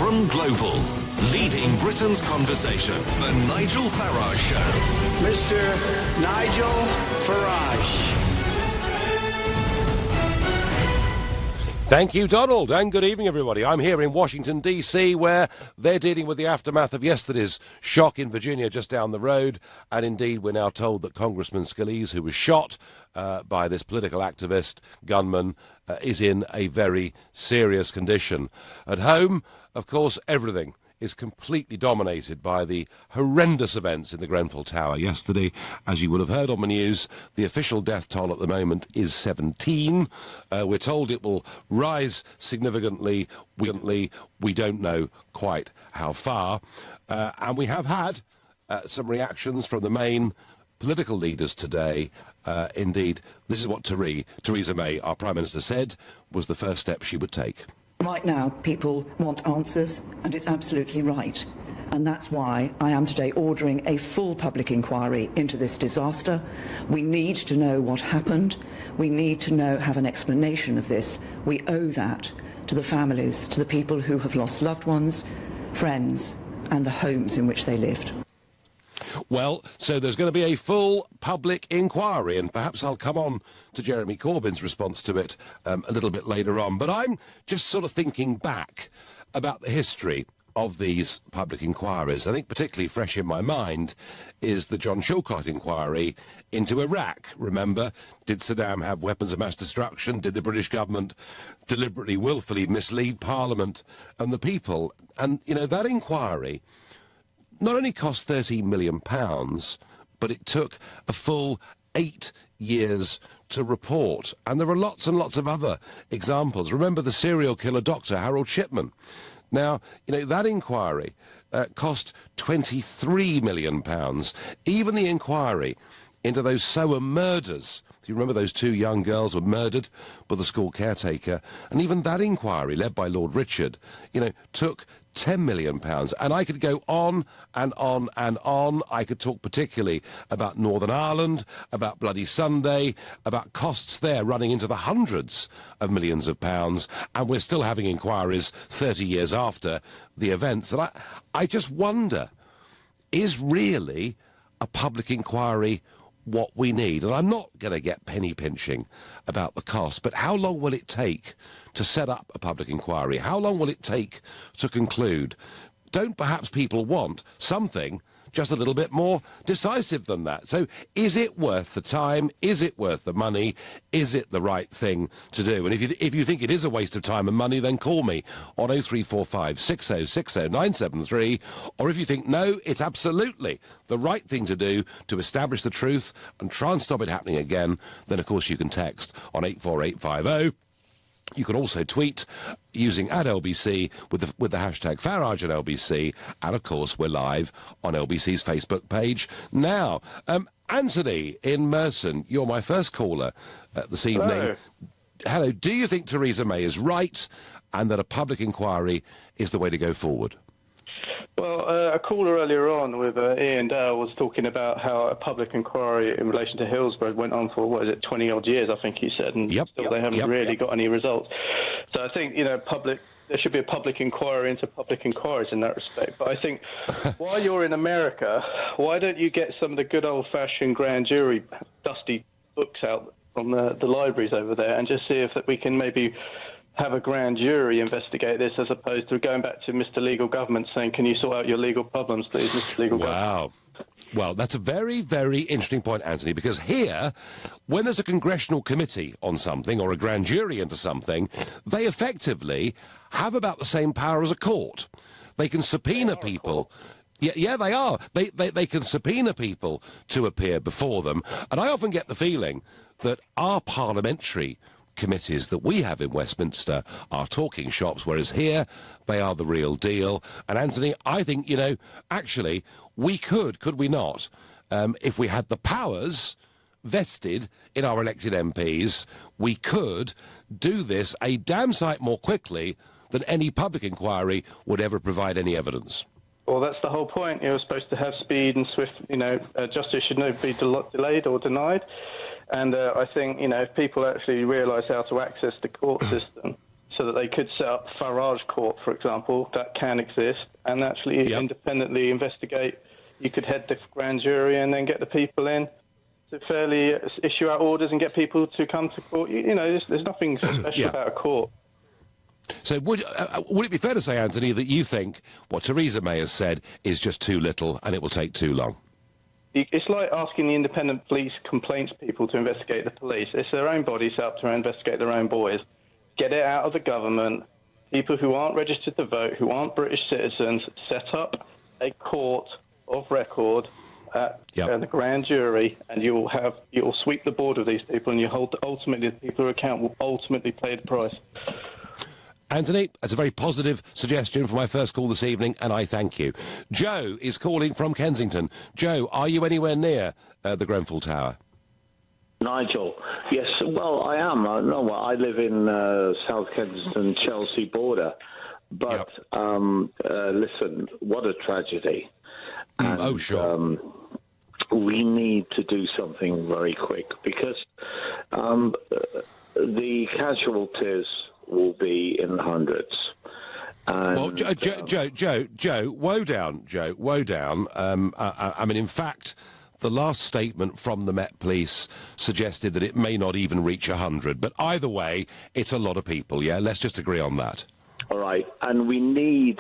from Global, leading Britain's conversation, The Nigel Farage Show. Mr. Nigel Farage. Thank you, Donald, and good evening, everybody. I'm here in Washington, D.C., where they're dealing with the aftermath of yesterday's shock in Virginia just down the road, and indeed we're now told that Congressman Scalise, who was shot by this political activist gunman, is in a very serious condition. At home, of course, everything is completely dominated by the horrendous events in the Grenfell Tower yesterday. As you will have heard on the news, the official death toll at the moment is 17. We're told it will rise significantly. We don't know quite how far. And we have had some reactions from the main political leaders today. Indeed, this is what Theresa May, our Prime Minister, said was the first step she would take. Right now, people want answers, and it's absolutely right. And that's why I am today ordering a full public inquiry into this disaster. We need to know what happened. We need to have an explanation of this. We owe that to the families, to the people who have lost loved ones, friends, and the homes in which they lived. Well, so there's going to be a full public inquiry, and perhaps I'll come on to Jeremy Corbyn's response to it a little bit later on. But I'm just sort of thinking back about the history of these public inquiries. I think particularly fresh in my mind is the John Chilcot inquiry into Iraq. Remember, did Saddam have weapons of mass destruction? Did the British government deliberately, willfully mislead Parliament and the people? And, you know, that inquiry not only cost £13 million, but it took a full 8 years to report. And there are lots and lots of other examples. Remember the serial killer Dr. Harold Shipman. Now, you know, that inquiry cost £23 million. Even the inquiry into those Sower murders, if you remember those 2 young girls were murdered by the school caretaker, and even that inquiry, led by Lord Richard, you know, took £10 million. And I could go on and on and on. I could talk particularly about Northern Ireland, about Bloody Sunday, about costs there running into the hundreds of millions of pounds, and we're still having inquiries 30 years after the events. And I just wonder, is really a public inquiry what we need? And I'm not going to get penny pinching about the cost, but how long will it take to set up a public inquiry? How long will it take to conclude? Don't perhaps people want something just a little bit more decisive than that? So is it worth the time? Is it worth the money? Is it the right thing to do? And if you think it is a waste of time and money, then call me on 0345 6060 973. Or if you think, no, it's absolutely the right thing to do to establish the truth and try and stop it happening again, then of course you can text on 84850. You can also tweet using @LBC with the hashtag Farage at LBC, and of course we're live on LBC's Facebook page now. Anthony in Merson, you're my first caller this evening. Hello. Do you think Theresa May is right and that a public inquiry is the way to go forward? Well, a caller earlier on with Ian Dale was talking about how a public inquiry in relation to Hillsborough went on for, 20-odd years, I think he said, and still they haven't really got any results. So I think, you know, there should be a public inquiry into public inquiries in that respect. But I think while you're in America, why don't you get some of the good old-fashioned grand jury dusty books out from the libraries over there and just see if we can maybe have a grand jury investigate this, as opposed to going back to Mr. Legal Government saying, can you sort out your legal problems, please, Mr. Legal Government? Wow. Well, that's a very, very interesting point, Anthony, because here, when there's a congressional committee on something or a grand jury into something, they effectively have about the same power as a court. They can subpoena people. Yeah, they are. They can subpoena people to appear before them. And I often get the feeling that our parliamentary committees that we have in Westminster are talking shops, whereas here they are the real deal. And Anthony, I think, you know, actually we could we not, if we had the powers vested in our elected MPs, we could do this a damn sight more quickly than any public inquiry would ever provide any evidence. Well, that's the whole point. You're supposed to have speed and swift, you know, justice should never be delayed or denied. And I think, you know, if people actually realise how to access the court system so that they could set up Farage Court, for example, that can exist, and actually independently investigate. You could head the grand jury and then get the people in to fairly issue out orders and get people to come to court. You know, there's nothing special about a court. So would it be fair to say, Anthony, that you think what Theresa May has said is just too little and it will take too long? It's like asking the independent police complaints people to investigate the police. It's their own body set up to investigate their own boys. Get it out of the government. People who aren't registered to vote, who aren't British citizens, set up a court of record at the grand jury, and you'll sweep the board of these people, and ultimately the people who account will ultimately pay the price. Anthony, that's a very positive suggestion for my first call this evening, and I thank you. Joe is calling from Kensington. Joe, are you anywhere near the Grenfell Tower? Nigel, yes, well, I am. I live in South Kensington, Chelsea border. But listen, what a tragedy. And, sure. We need to do something very quick because the casualties will be in the hundreds. And, well, Joe, woe down, Joe, woe down. I mean, in fact, the last statement from the Met Police suggested that it may not even reach 100. But either way, it's a lot of people, yeah? Let's just agree on that. All right, and we need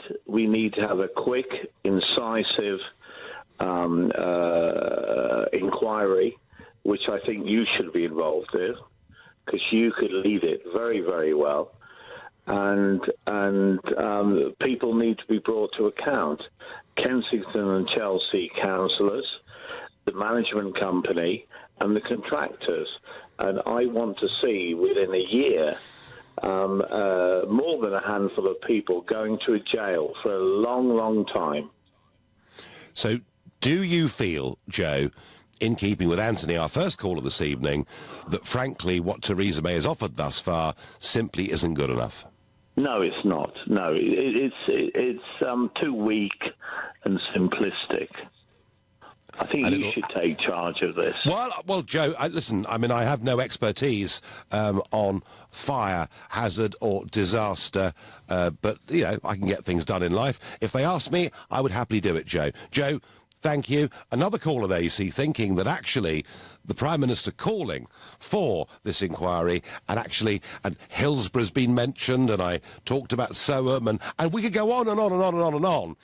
to have a quick, incisive inquiry, which I think you should be involved in, because you could lead it very, very well. And people need to be brought to account. Kensington and Chelsea councillors, the management company, and the contractors. And I want to see within a year more than a handful of people going to a jail for a long, long time. So do you feel, Joe, in keeping with Anthony, our first caller this evening, that frankly what Theresa May has offered thus far simply isn't good enough? No, it's not. No, it's too weak and simplistic. I think you should take charge of this. Well, Joe, listen, I mean, I have no expertise on fire, hazard or disaster, but, you know, I can get things done in life. If they ask me, I would happily do it, Joe. Joe, thank you. Another caller there, you see, thinking that actually the Prime Minister calling for this inquiry, and Hillsborough's been mentioned, and I talked about Soham, and we could go on and on and on and on and on.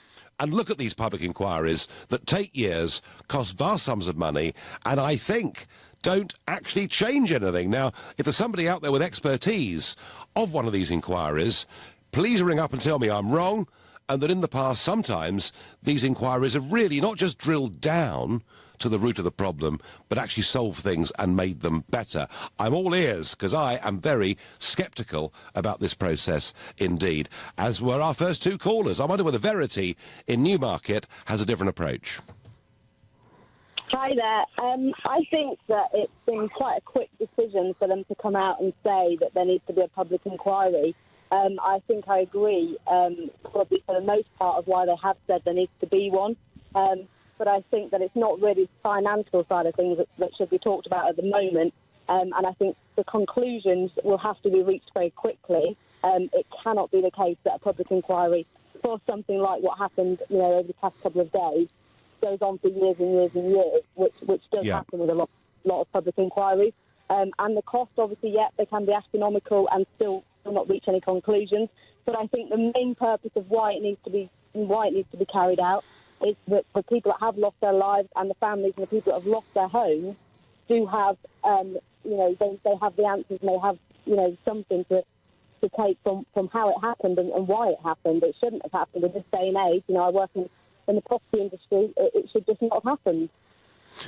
And look at these public inquiries that take years, cost vast sums of money, and I think don't actually change anything. Now, if there's somebody out there with expertise of one of these inquiries, please ring up and tell me I'm wrong, and that in the past, sometimes, these inquiries have really not just drilled down to the root of the problem, but actually solved things and made them better. I'm all ears, because I am very sceptical about this process indeed, as were our first two callers. I wonder whether Verity in Newmarket has a different approach. Hi there. I think that it's been quite a quick decision for them to come out and say that there needs to be a public inquiry. I think I agree, probably for the most part, of why they have said there needs to be one. But I think that it's not really the financial side of things that should be talked about at the moment. And I think the conclusions will have to be reached very quickly. It cannot be the case that a public inquiry for something like what happened, over the past couple of days goes on for years and years and years, which does happen with a lot of public inquiries. And the cost, obviously, they can be astronomical and still not reach any conclusions. But I think the main purpose of why it needs to be carried out is that the people that have lost their lives and the families and the people that have lost their homes do have, they have the answers and they have, something to take from how it happened and why it happened. It shouldn't have happened in this day and age. I work in the property industry. It should just not have happened.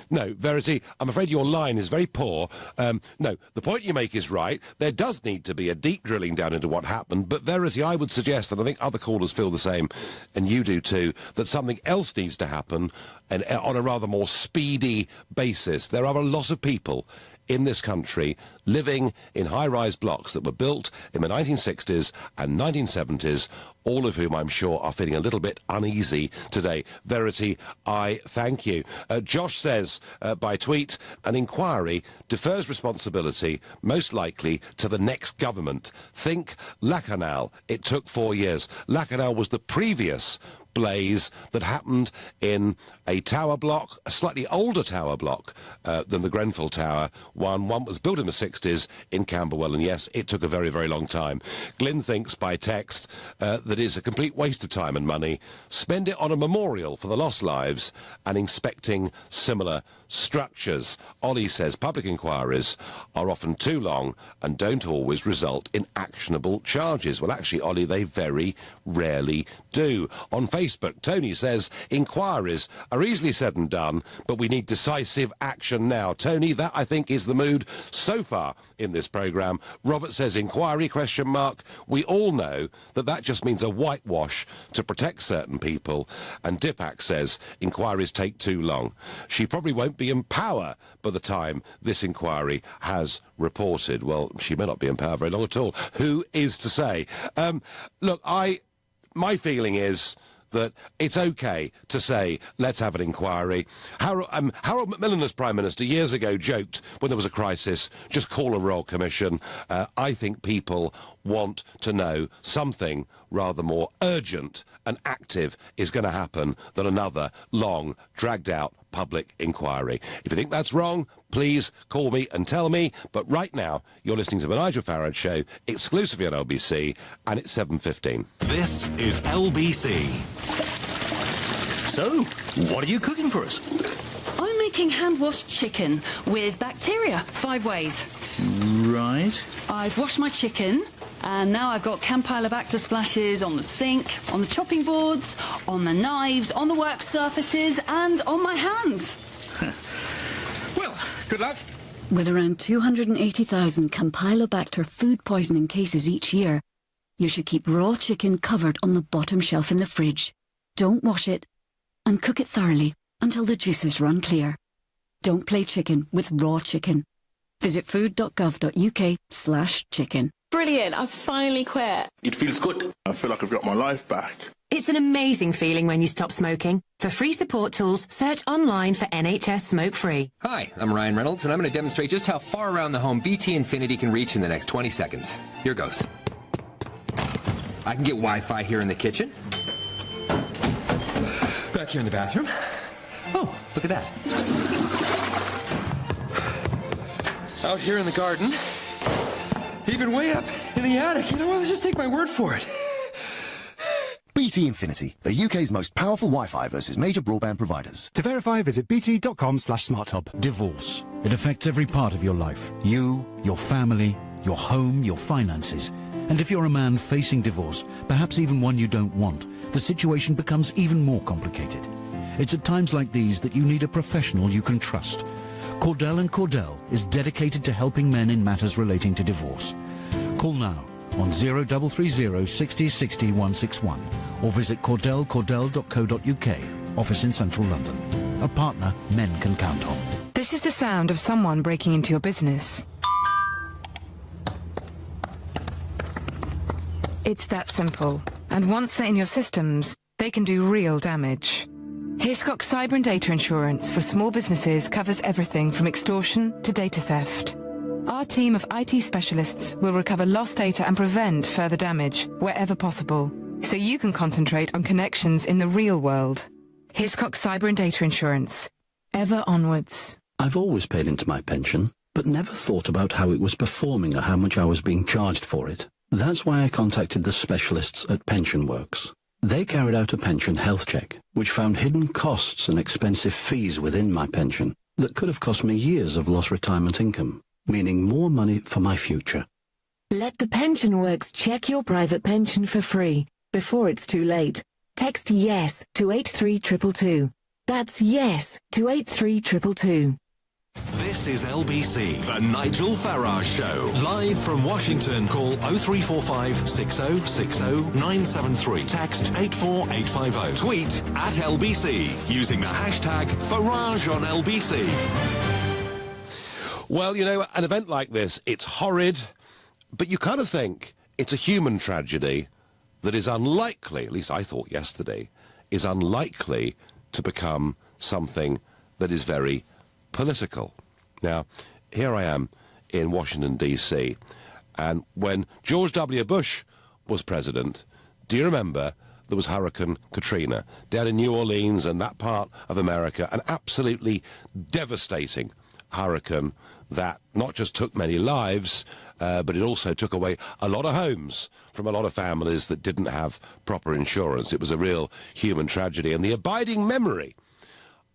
No, Verity, I'm afraid your line is very poor. No, the point you make is right. There does need to be a deep drilling down into what happened, but Verity, I would suggest, and I think other callers feel the same, and you do too, that something else needs to happen and on a rather more speedy basis. There are a lot of people in this country living in high-rise blocks that were built in the 1960s and 1970s, all of whom I'm sure are feeling a little bit uneasy today. Verity, I thank you. Josh says by tweet, an inquiry defers responsibility most likely to the next government. Think Lacanal. It took 4 years. Lacanal was the previous blaze that happened in a tower block, a slightly older tower block than the Grenfell Tower. One was built in the 60s in Camberwell, and yes, it took a very, very long time. Glyn thinks by text that it's a complete waste of time and money. Spend it on a memorial for the lost lives and inspecting similar structures. Ollie says public inquiries are often too long and don't always result in actionable charges. Well, actually, Ollie, they very rarely do. On Facebook, Tony says inquiries are easily said and done, but we need decisive action now. Tony, that I think is the mood so far in this programme. Robert says inquiry, question mark. We all know that that just means a whitewash to protect certain people. And Dipak says inquiries take too long. She probably won't be in power by the time this inquiry has reported. Well, she may not be in power very long at all. Who is to say? Look, my feeling is that it's okay to say, let's have an inquiry. Harold Macmillan, as Prime Minister, years ago joked when there was a crisis, just call a Royal Commission. I think people want to know something rather more urgent and active is going to happen than another long, dragged-out public inquiry. If you think that's wrong, please call me and tell me. But right now, you're listening to the Nigel Farage Show, exclusively on LBC, and it's 7:15. This is LBC. So, what are you cooking for us? I'm making hand-washed chicken with bacteria 5 ways. Right. I've washed my chicken, and now I've got Campylobacter splashes on the sink, on the chopping boards, on the knives, on the work surfaces, and on my hands. Well, good luck. With around 280,000 Campylobacter food poisoning cases each year, you should keep raw chicken covered on the bottom shelf in the fridge. Don't wash it, and cook it thoroughly until the juices run clear. Don't play chicken with raw chicken. Visit food.gov.uk/chicken. Brilliant, I've finally quit. It feels good. I feel like I've got my life back. It's an amazing feeling when you stop smoking. For free support tools, search online for NHS Smoke Free. Hi, I'm Ryan Reynolds, and I'm going to demonstrate just how far around the home BT Infinity can reach in the next 20 seconds. Here goes. I can get Wi-Fi here in the kitchen. Back here in the bathroom. Oh, look at that. Out here in the garden. Even way up in the attic. You know what? Let's just take my word for it. BT Infinity, the UK's most powerful Wi-Fi versus major broadband providers. To verify, visit bt.com/smarthub. Divorce. It affects every part of your life. You, your family, your home, your finances. And if you're a man facing divorce, perhaps even one you don't want, the situation becomes even more complicated. It's at times like these that you need a professional you can trust. Cordell & Cordell is dedicated to helping men in matters relating to divorce. Call now on 0330 60 60 161 or visit cordell.co.uk, office in central London. A partner men can count on. This is the sound of someone breaking into your business. It's that simple. And once they're in your systems, they can do real damage. Hiscox Cyber and Data Insurance for small businesses covers everything from extortion to data theft. Our team of IT specialists will recover lost data and prevent further damage wherever possible, so you can concentrate on connections in the real world. Hiscox Cyber and Data Insurance. Ever onwards. I've always paid into my pension, but never thought about how it was performing or how much I was being charged for it. That's why I contacted the specialists at PensionWorks. They carried out a pension health check, which found hidden costs and expensive fees within my pension that could have cost me years of lost retirement income, meaning more money for my future. Let the PensionWorks check your private pension for free before it's too late. Text YES to 83222. That's YES to 83222. This is LBC, the Nigel Farage Show. Live from Washington, call 0345 6060 973. Text 84850. Tweet at LBC using the hashtag Farage on LBC. Well, you know, an event like this, it's horrid, but you kind of think it's a human tragedy that is unlikely, at least I thought yesterday, is unlikely to become something that is very political. Now, here I am in Washington, D.C., and when George W. Bush was president, do you remember there was Hurricane Katrina down in New Orleans and that part of America, an absolutely devastating hurricane that not just took many lives, but it also took away a lot of homes from a lot of families that didn't have proper insurance. It was a real human tragedy, and the abiding memory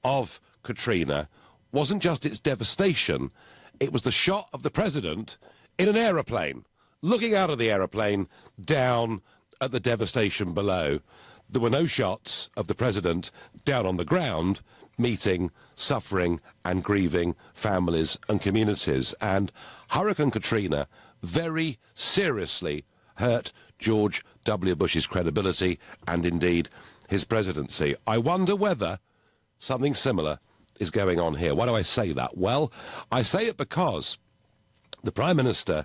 of Katrina wasn't just its devastation, it was the shot of the president in an aeroplane, looking out of the aeroplane down at the devastation below. There were no shots of the president down on the ground meeting suffering and grieving families and communities. And Hurricane Katrina very seriously hurt George W. Bush's credibility and indeed his presidency. I wonder whether something similar is going on here. Why do I say that? Well, I say it because the Prime Minister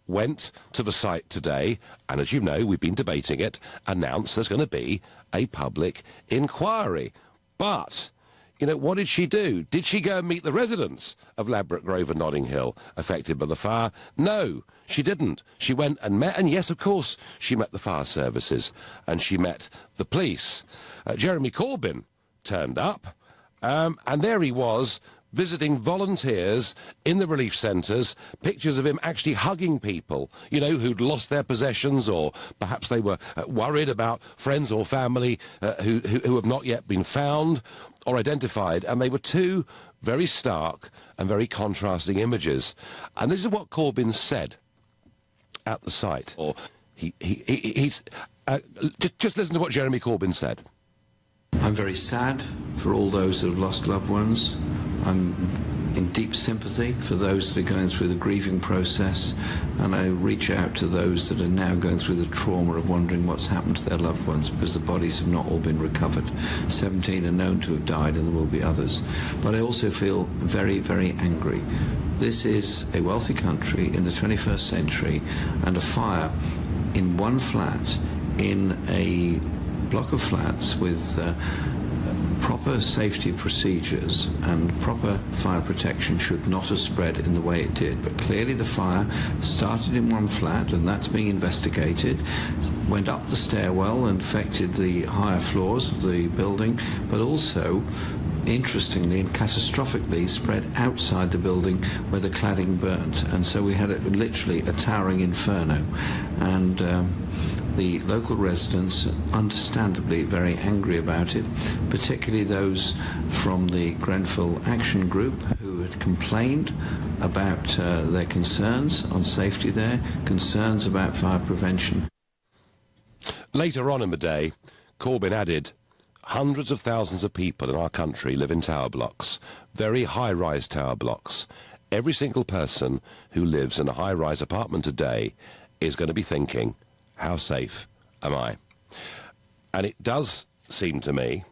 went to the site today, and as you know, we've been debating it, announced there's going to be a public inquiry. But, you know, what did she do? Did she go and meet the residents of Ladbroke Grove and Notting Hill affected by the fire? No, she didn't. She went and met, and yes, of course, she met the fire services, and she met the police. Jeremy Corbyn turned up, and there he was, visiting volunteers in the relief centres, pictures of him actually hugging people, you know, who'd lost their possessions, or perhaps they were worried about friends or family who have not yet been found or identified. And they were two very stark and very contrasting images. And this is what Corbyn said at the site. Or he's just listen to what Jeremy Corbyn said. I'm very sad for all those that have lost loved ones. I'm in deep sympathy for those that are going through the grieving process, and I reach out to those that are now going through the trauma of wondering what's happened to their loved ones, because the bodies have not all been recovered. 17 are known to have died, and there will be others. But I also feel very, very angry. This is a wealthy country in the 21st century, and a fire in one flat in a block of flats with proper safety procedures and proper fire protection should not have spread in the way it did. But clearly the fire started in one flat, and that's being investigated, went up the stairwell and affected the higher floors of the building, but also, interestingly and catastrophically, spread outside the building where the cladding burnt. And so we had literally a towering inferno. And the local residents, understandably very angry about it, particularly those from the Grenfell Action Group who had complained about their concerns on safety there, concerns about fire prevention. Later on in the day, Corbyn added, hundreds of thousands of people in our country live in tower blocks, very high-rise tower blocks. Every single person who lives in a high-rise apartment today is going to be thinking, how safe am I? And it does seem to me,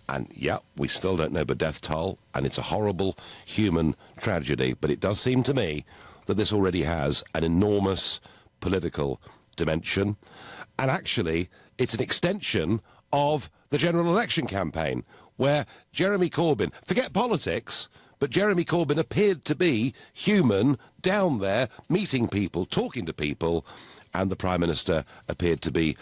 and yeah, we still don't know the death toll, and it's a horrible human tragedy, but it does seem to me that this already has an enormous political dimension, and actually it's an extension of the general election campaign, where Jeremy Corbyn, forget politics, but Jeremy Corbyn appeared to be human, down there, meeting people, talking to people, and the Prime Minister appeared to be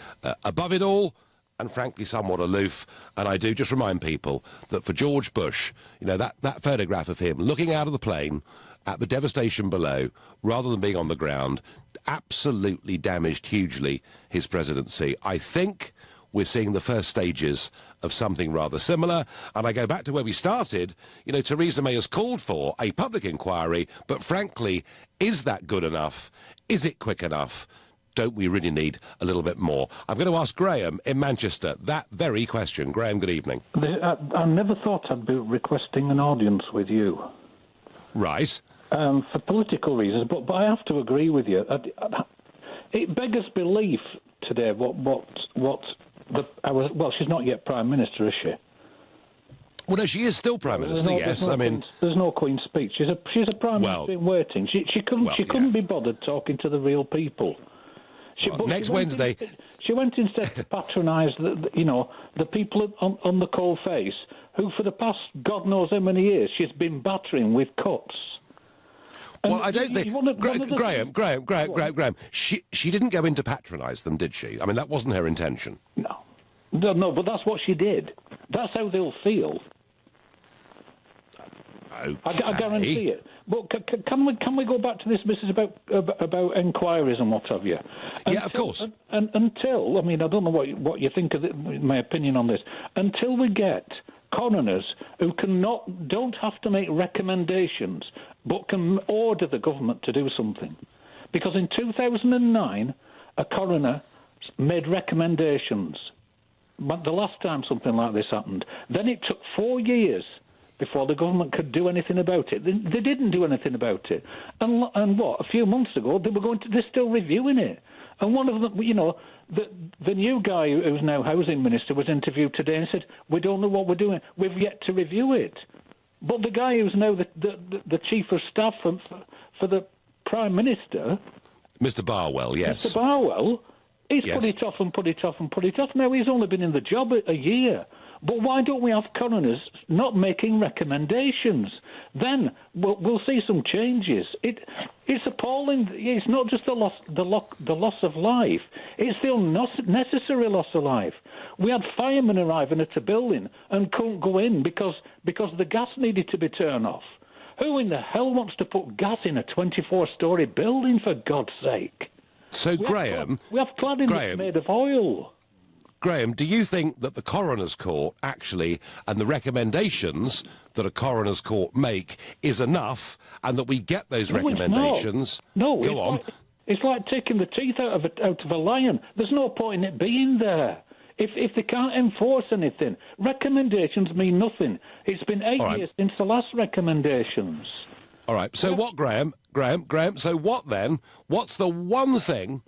above it all and frankly somewhat aloof. And I do just remind people that for George Bush, you know, that photograph of him looking out of the plane at the devastation below, rather than being on the ground, absolutely damaged hugely his presidency. I think we're seeing the first stages of something rather similar. And I go back to where we started. You know, Theresa May has called for a public inquiry, but frankly, is that good enough? Is it quick enough? Don't we really need a little bit more? I'm going to ask Graham in Manchester that very question. Graham, good evening. I never thought I'd be requesting an audience with you. Right. For political reasons, but I have to agree with you. It beggars belief today well, she's not yet Prime Minister, is she? Well, no, she is still Prime Minister, yes. There's no Queen's speech. She's a Prime Minister in waiting. She couldn't be bothered talking to the real people. Next Wednesday... She went instead to patronise, the people on the coal face, who for the past God knows how many years she's been battering with cuts. Well, I don't think... Graham, she didn't go in to patronise them, did she? I mean, that wasn't her intention. No, but that's what she did. That's how they'll feel. Okay. I guarantee it. But can we go back to this business about inquiries and what have you? Of course. Until, I mean, I don't know what you think of my opinion on this. Until we get coroners who don't have to make recommendations, but can order the government to do something. Because in 2009, a coroner made recommendations. But the last time something like this happened, then it took 4 years before the government could do anything about it. They didn't do anything about it. And what, a few months ago, they're still reviewing it. And one of them, the new guy who's now housing minister was interviewed today and said, we don't know what we're doing. We've yet to review it. But the guy who's now the chief of staff for the Prime Minister... Mr Barwell, yes. Mr Barwell, he's put it off and put it off and put it off. Now, he's only been in the job a year. But why don't we have coroners not making recommendations? Then we'll see some changes. It's appalling. It's not just the loss of life. It's the unnecessary loss of life. We had firemen arriving at a building and couldn't go in because the gas needed to be turned off. Who in the hell wants to put gas in a 24-storey building, for God's sake? So, Graham... We have cladding that's made of oil. Graham, do you think that the Coroner's Court actually, and the recommendations that a Coroner's Court make, is enough, and that we get those recommendations? No, Go on. It's like taking the teeth out of a lion. There's no point in it being there. If they can't enforce anything, recommendations mean nothing. It's been 8 years since the last recommendations. All right. So what, Graham, so what then? What's the one thing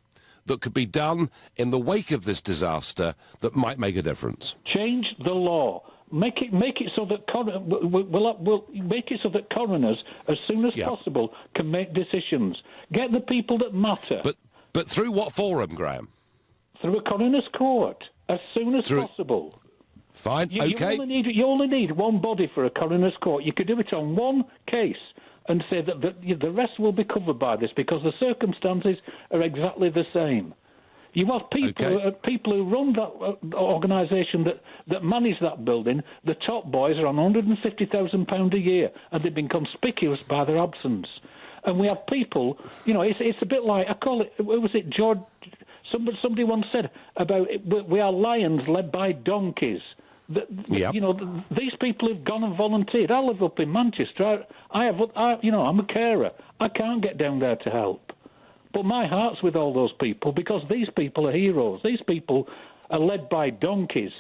that could be done in the wake of this disaster that might make a difference? Change the law. Make it so that we'll make it so that coroners, as soon as possible, can make decisions. Get the people that matter. But through what forum, Graham? Through a coroner's court, as soon as possible. Fine. Okay. You only need one body for a coroner's court. You could do it on one case and say that the rest will be covered by this because the circumstances are exactly the same. You have people who run that organisation that manage that building. The top boys are on £150,000 a year, and they've been conspicuous by their absence. And we have people, it's a bit like, I call it, what was it, George? Somebody once said about we are lions led by donkeys. These people have gone and volunteered. I live up in Manchester. I'm a carer. I can't get down there to help. But my heart's with all those people because these people are heroes. These people are led by donkeys.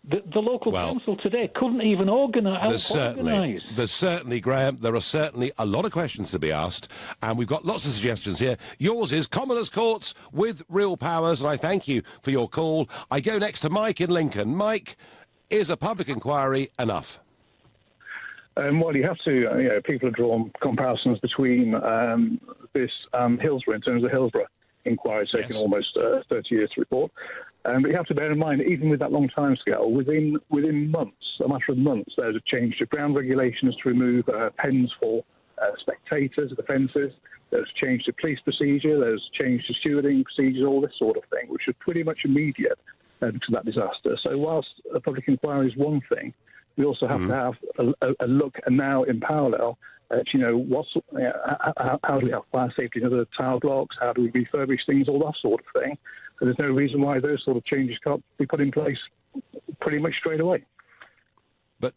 The local council today couldn't even organise. There's certainly, Graham, there are certainly a lot of questions to be asked, and we've got lots of suggestions here. Yours is Commoners' Courts with real powers, and I thank you for your call. I go next to Mike in Lincoln. Mike, is a public inquiry enough? Well, you have to, people have drawn comparisons between this Hillsborough, in terms of Hillsborough inquiry taking almost 30 years to report. But you have to bear in mind, even with that long time scale, within months, a matter of months, there's a change to ground regulations to remove pens for spectators at the fences. There's change to police procedure. There's change to stewarding procedures, all this sort of thing, which is pretty much immediate to that disaster. So whilst a public inquiry is one thing, we also have to have a look, and now in parallel, at, how do we have fire safety and other tile blocks, how do we refurbish things, all that sort of thing. So there's no reason why those sort of changes can't be put in place pretty much straight away. But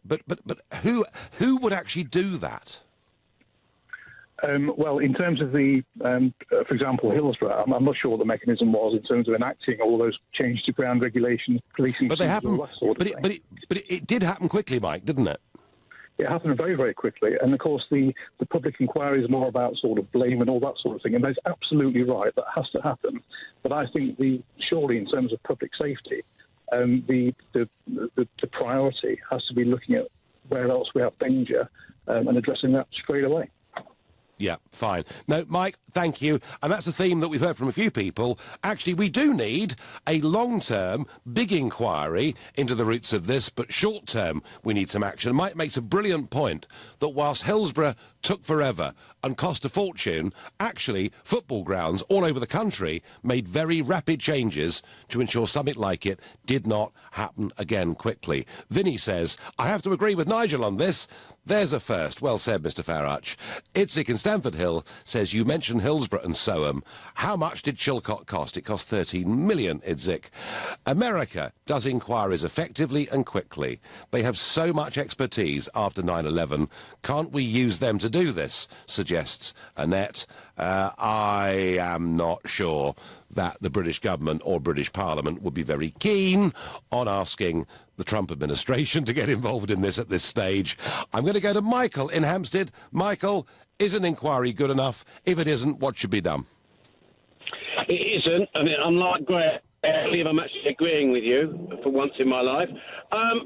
who would actually do that? Well, in terms of the, for example, Hillsborough, I'm not sure what the mechanism was in terms of enacting all those changes to ground regulations, policing, but they happened. All that sort of thing. But it did happen quickly, Mike, didn't it? It happened very, very quickly. And, of course, the public inquiry is more about sort of blame and all that sort of thing. And that's absolutely right. That has to happen. But I think surely in terms of public safety, the priority has to be looking at where else we have danger and addressing that straight away. Yeah, fine. No, Mike, thank you. And that's a theme that we've heard from a few people. Actually, we do need a long-term, big inquiry into the roots of this, but short-term, we need some action. Mike makes a brilliant point that whilst Hillsborough took forever and cost a fortune, actually, football grounds all over the country made very rapid changes to ensure something like it did not happen again quickly. Vinny says, I have to agree with Nigel on this. There's a first. Well said, Mr. Farage. Itzik in Stamford Hill says, you mentioned Hillsborough and Soham. How much did Chilcot cost? It cost 13 million, Itzik. America does inquiries effectively and quickly. They have so much expertise after 9/11. Can't we use them to do this? Suggests Annette. I am not sure that the British government or British Parliament would be very keen on asking the Trump administration to get involved in this at this stage. I'm going to go to Michael in Hampstead. Michael, is an inquiry good enough? If it isn't, what should be done? It isn't. I mean, I'm like Greg. I believe I'm actually agreeing with you for once in my life.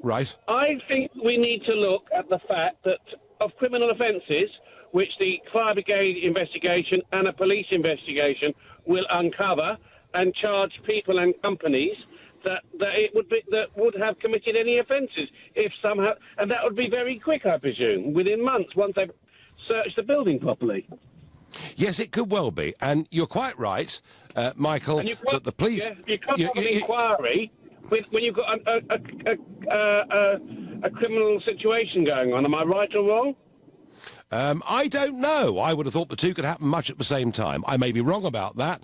Right. I think we need to look at the fact that of criminal offences, which the fire brigade investigation and a police investigation will uncover, and charge people and companies that would have committed any offences if somehow, and that would be very quick, I presume, within months once they've searched the building properly. Yes, it could well be, and you're quite right, Michael, that the police... Yeah, you can't have an inquiry when you've got a criminal situation going on. Am I right or wrong? I don't know. I would have thought the two could happen much at the same time. I may be wrong about that.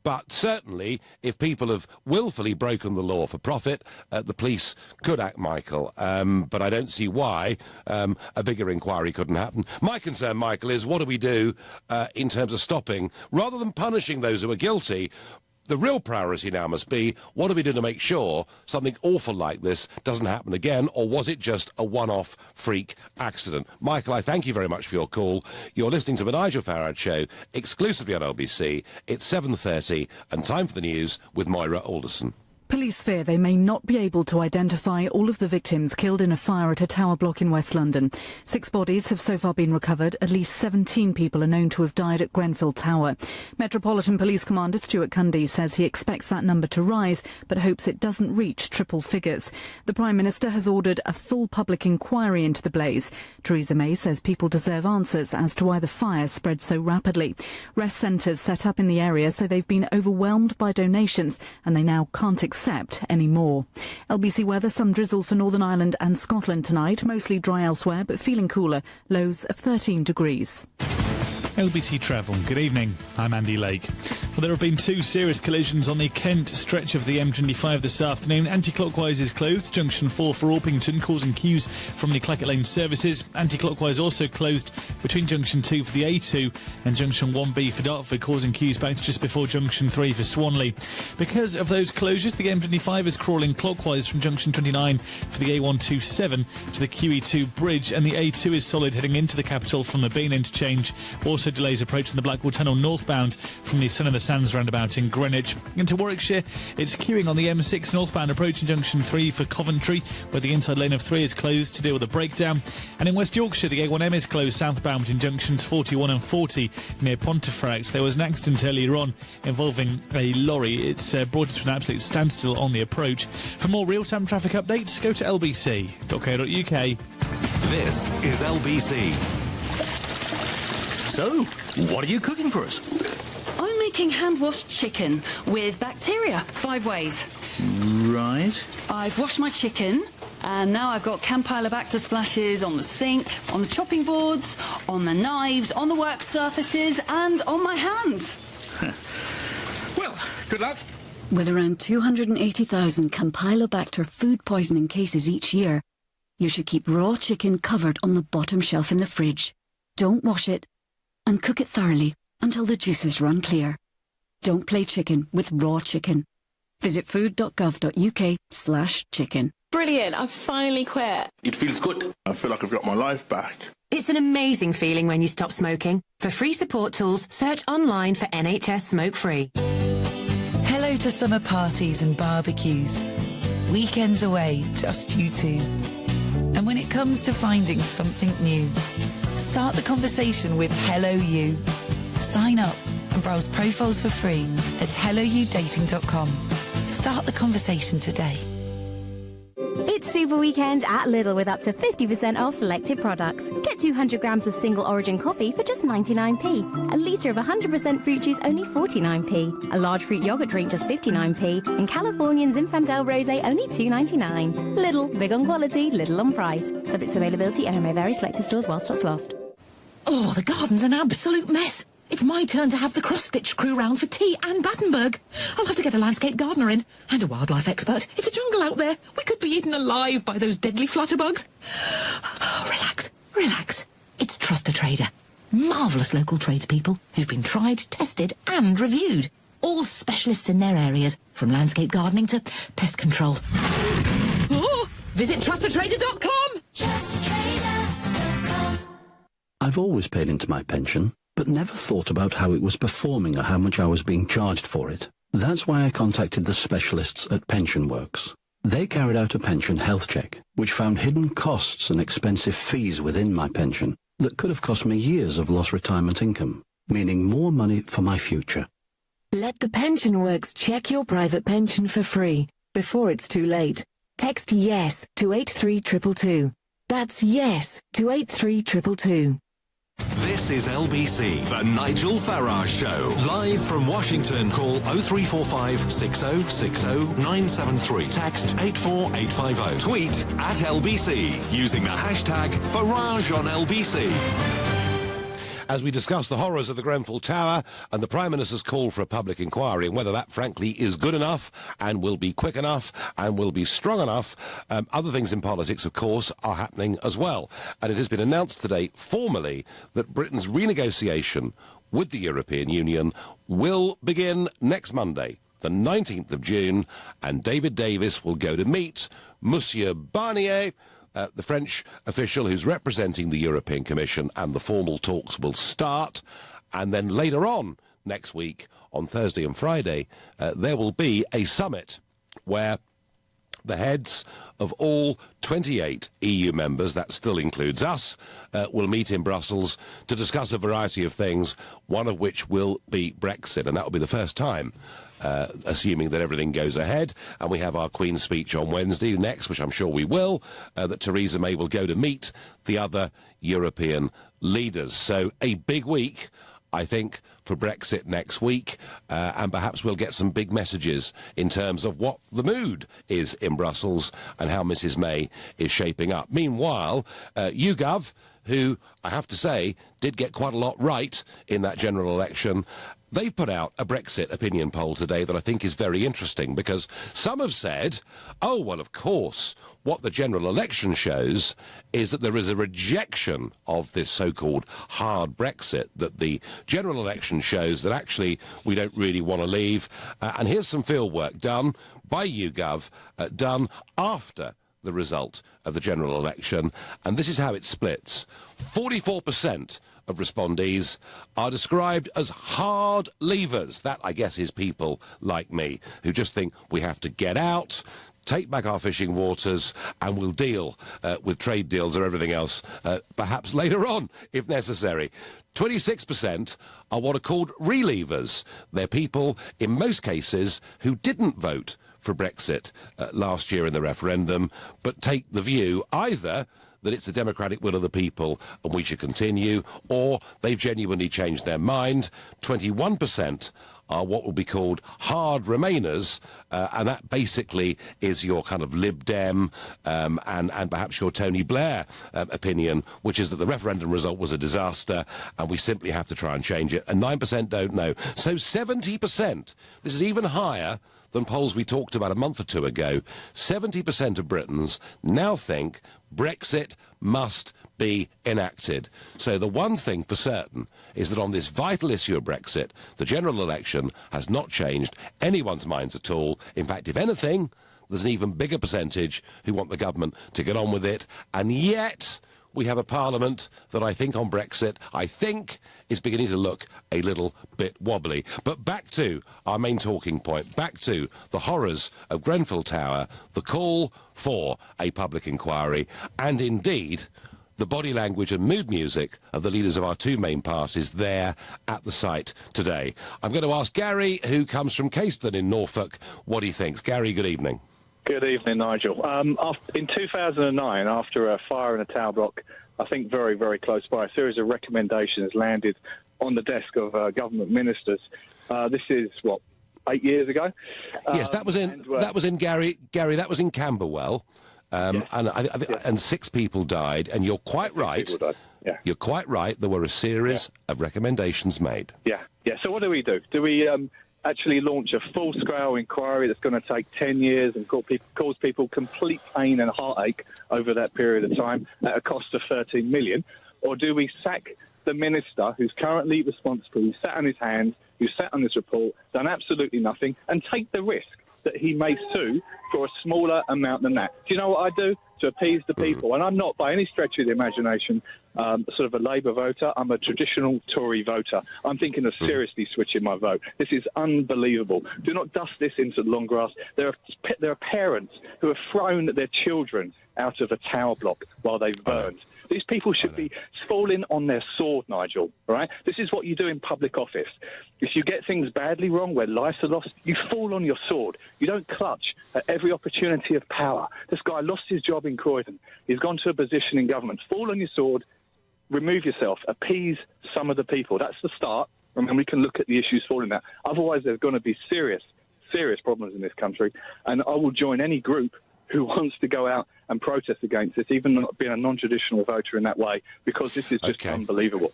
But certainly, if people have willfully broken the law for profit, the police could act, Michael. But I don't see why a bigger inquiry couldn't happen. My concern, Michael, is what do we do in terms of stopping, rather than punishing those who are guilty. The real priority now must be, what do we do to make sure something awful like this doesn't happen again, or was it just a one-off freak accident? Michael, I thank you very much for your call. You're listening to the Nigel Farage Show, exclusively on LBC. It's 7:30, and time for the news with Moira Alderson. Police fear they may not be able to identify all of the victims killed in a fire at a tower block in West London. 6 bodies have so far been recovered. At least 17 people are known to have died at Grenfell Tower. Metropolitan Police Commander Stuart Cundy says he expects that number to rise, but hopes it doesn't reach triple figures. The Prime Minister has ordered a full public inquiry into the blaze. Theresa May says people deserve answers as to why the fire spread so rapidly. Rest centres set up in the area say they've been overwhelmed by donations and they now can't accept any more. LBC weather, some drizzle for Northern Ireland and Scotland tonight, mostly dry elsewhere but feeling cooler, lows of 13 degrees. LBC Travel, good evening. I'm Andy Lake. Well, there have been 2 serious collisions on the Kent stretch of the M25 this afternoon. Anti-clockwise is closed, junction 4 for Orpington, causing queues from the Clackett Lane services. Anti-clockwise also closed between junction 2 for the A2 and junction 1B for Dartford, causing queues back to just before junction 3 for Swanley. Because of those closures, the M25 is crawling clockwise from junction 29 for the A127 to the QE2 bridge, and the A2 is solid heading into the capital from the Bean interchange. Also delays approaching the Blackwall Tunnel northbound from the Sun and the Sands roundabout in Greenwich. Into Warwickshire, it's queuing on the M6 northbound approaching junction 3 for Coventry, where the inside lane of 3 is closed to deal with a breakdown. And in West Yorkshire, the A1M is closed southbound between junctions 41 and 40 near Pontefract. There was an accident earlier on involving a lorry. It's brought it to an absolute standstill on the approach. For more real-time traffic updates, go to lbc.co.uk. This is LBC. So, what are you cooking for us? I'm making hand-washed chicken with bacteria 5 ways. Right. I've washed my chicken, and now I've got Campylobacter splashes on the sink, on the chopping boards, on the knives, on the work surfaces, and on my hands. Well, good luck. With around 280,000 Campylobacter food poisoning cases each year, you should keep raw chicken covered on the bottom shelf in the fridge. Don't wash it, and cook it thoroughly until the juices run clear. Don't play chicken with raw chicken. Visit food.gov.uk/chicken. Brilliant, I've finally quit. It feels good. I feel like I've got my life back. It's an amazing feeling when you stop smoking. For free support tools, search online for NHS Smoke Free. Hello to summer parties and barbecues. Weekends away, just you two. And when when it comes to finding something new. Start the conversation with Hello You. Sign up and browse profiles for free at helloyoudating.com. Start the conversation today. It's Super Weekend at Lidl with up to 50% off selected products. Get 200 grams of single origin coffee for just 99p. A litre of 100% fruit juice only 49p. A large fruit yoghurt drink just 59p. And Californian Zinfandel Rosé only 2.99. Lidl, big on quality, little on price. Subject to availability and may vary selected stores while stock's lost. Oh, the garden's an absolute mess. It's my turn to have the cross-stitch crew round for tea and Battenberg. I'll have to get a landscape gardener in and a wildlife expert. It's a jungle out there. We could be eaten alive by those deadly flutterbugs. Oh, relax, relax. It's Trust a Trader. Marvellous local tradespeople who've been tried, tested and reviewed. All specialists in their areas, from landscape gardening to pest control. Oh, visit trustatrader.com. TrustATrader.com. I've always paid into my pension, but never thought about how it was performing or how much I was being charged for it. That's why I contacted the specialists at PensionWorks. They carried out a pension health check, which found hidden costs and expensive fees within my pension that could have cost me years of lost retirement income, meaning more money for my future. Let the PensionWorks check your private pension for free before it's too late. Text YES to 83222. That's YES to 83222. This is LBC, the Nigel Farage Show. Live from Washington, call 0345 6060 973. Text 84850. Tweet at LBC using the hashtag Farage on LBC. As we discuss the horrors of the Grenfell Tower and the Prime Minister's call for a public inquiry and whether that, frankly, is good enough and will be quick enough and will be strong enough, other things in politics, of course, are happening as well. And it has been announced today, formally, that Britain's renegotiation with the European Union will begin next Monday, the 19th of June, and David Davis will go to meet Monsieur Barnier, the French official who's representing the European Commission, and the formal talks will start. And then later on next week, on Thursday and Friday, there will be a summit where the heads of all 28 EU members, that still includes us, will meet in Brussels to discuss a variety of things, one of which will be Brexit. And that will be the first time, assuming that everything goes ahead, and we have our Queen's speech on Wednesday next, which I'm sure we will, that Theresa May will go to meet the other European leaders. So a big week, I think, for Brexit next week, and perhaps we'll get some big messages in terms of what the mood is in Brussels and how Mrs May is shaping up. Meanwhile, YouGov, who, I have to say, did get quite a lot right in that general election, they've put out a Brexit opinion poll today that I think is very interesting, because some have said, oh, well, of course, what the general election shows is that there is a rejection of this so-called hard Brexit, that the general election shows that actually we don't really want to leave. And here's some field work done by YouGov, done after the result of the general election, and this is how it splits. 44% of respondees are described as hard leavers. That, I guess, is people like me who just think we have to get out, take back our fishing waters, and we'll deal with trade deals or everything else, perhaps later on, if necessary. 26% are what are called relievers. They're people, in most cases, who didn't vote for Brexit last year in the referendum, but take the view either that it's the democratic will of the people and we should continue, or they've genuinely changed their mind. 21% are what will be called hard remainers, and that basically is your kind of Lib Dem and perhaps your Tony Blair opinion, which is that the referendum result was a disaster and we simply have to try and change it. And 9% don't know. So 70%, this is even higher than polls we talked about a month or two ago. 70% of Britons now think Brexit must be enacted. So the one thing for certain is that on this vital issue of Brexit, the general election has not changed anyone's minds at all. In fact, if anything, there's an even bigger percentage who want the government to get on with it. And yet, we have a Parliament that I think on Brexit, is beginning to look a little bit wobbly. But back to our main talking point, back to the horrors of Grenfell Tower, the call for a public inquiry, and indeed the body language and mood music of the leaders of our two main parties there at the site today. I'm going to ask Gary, who comes from Caiston in Norfolk, what he thinks. Gary, good evening. Good evening, Nigel. In 2009, after a fire in a tower block, I think very, very close by, a series of recommendations landed on the desk of government ministers. This is, 8 years ago? Yes, that was in Gary, that was in Camberwell. Yes. And 6 people died, and you're quite right. Yeah. You're quite right. There were a series of recommendations made. Yeah. So what do we do? Do we actually launch a full-scale inquiry that's going to take 10 years and cause people complete pain and heartache over that period of time at a cost of 13 million? Or do we sack the minister who's currently responsible, who sat on his hands, who sat on this report, done absolutely nothing, and take the risk that he may sue for a smaller amount than that? Do you know what I do to appease the people? And I'm not, by any stretch of the imagination, sort of a Labour voter. I'm a traditional Tory voter. I'm thinking of seriously switching my vote. This is unbelievable. Do not dust this into the long grass. There are parents who have thrown their children out of a tower block while they've burned. These people should be falling on their sword, Nigel, right? This is what you do in public office. If you get things badly wrong, where lives are lost, you fall on your sword. You don't clutch at every opportunity of power. This guy lost his job in Croydon. He's gone to a position in government. Fall on your sword, remove yourself, appease some of the people. That's the start, and then we can look at the issues falling there. Otherwise, there's going to be serious problems in this country, and I will join any group who wants to go out and protest against this, even not being a non-traditional voter in that way, because this is just unbelievable.